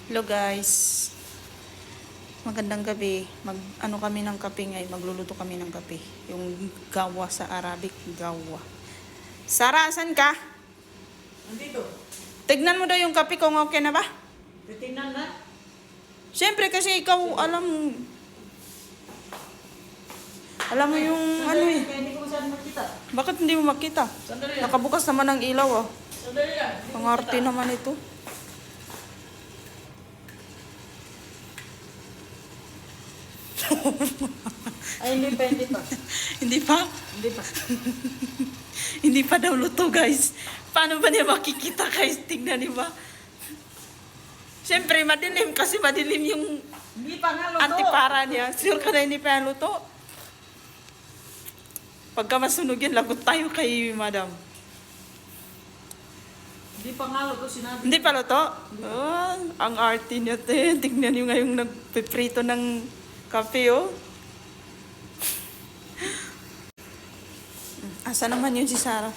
Hello guys. Magandang gabi. Ano kami ng kape ngayon. Magluluto kami ng kape. Yung gawa sa Arabic, gawa. Sara, asan ka? Andito. Tignan mo daw yung kape kung okay na ba? Titingnan na. Siyempre kasi ikaw alam mo yung ano eh. Kaya hindi ko masyadong makita. Bakit hindi mo makita? Sandali lang. Nakabukas naman ang ilaw ah. Sandali lang. Hindi ko Pangarte makita. naman ito. Ay, hindi pa, hindi pa. Hindi pa? Hindi pa. Hindi pa daw luto guys. Paano ba niya makikita guys? Tingnan niyo ba? Siyempre madilim kasi madilim yung Hindi pa nga luto. antipara niya. Sure ka na hindi pa yan luto? Pagka masunog yan, lagot tayo kay madam. Hindi pa nga luto, sinabi. Hindi pa luto? Oh, ang arte niya te. Tingnan niyo ngayong nagpiprito ng kape oh. Asa naman yun si Sarah?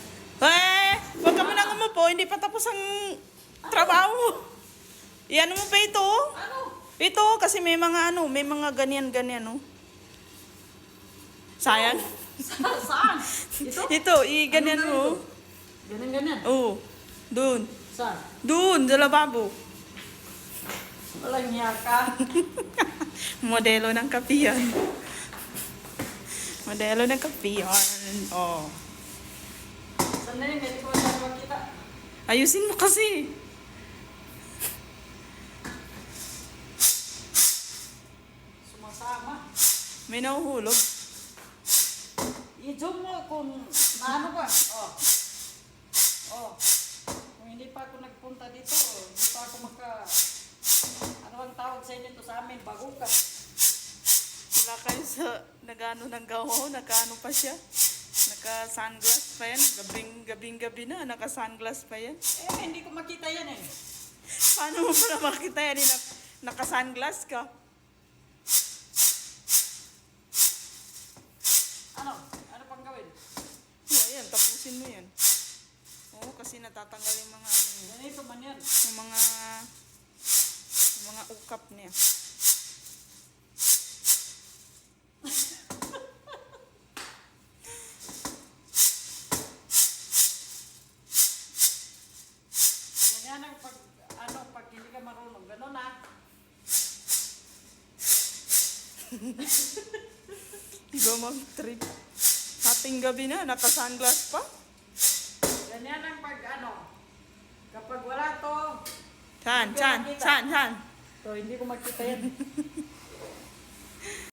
Huwag ka mo nang umupo. Hindi pa tapos ang trabaho mo. Iyan mo pa ito oh. Ano? Ito kasi may mga may mga ganyan oh. Sayang. Saan? Ito? Ito, ganyan Ano mo. Ganyan. Oo. Doon. Saan? Doon, sa lababo. Walang niya ka. Modelo ng kape yan. Modelo ng kape yan. Oh. Sandali, hindi ko masyadong makita. Ayusin mo kasi. Sumasama. May nahuhulog. I-zoom mo kung ano ba. Oh. Oh. Kung hindi pa ako nagpunta dito, hindi pa ako ano ang tawag sa inyo to sa amin? Baguka. Wala kayo sa nagano ng gawa. Nakaano pa siya. Naka-sunglass pa yan. Gabing-gabi na. Naka-sunglass pa yan. Hindi ko makita yan eh. Paano mo pala makita yan? Naka-sunglass ka. Ano? Ano pang gawin? Oh, ayan. Tapusin mo yan. Oo, kasi natatanggal yung mga Ganito man yan. yung mga ukap niya. Ganyan ang pag hindi ka marunong. Ganon ah. Diba mag-trip? Hating gabi na, naka-sunglass pa. Ganyan ang kapag wala to. Saan? Hindi ko makita. Saan? To, hindi ko makita yan.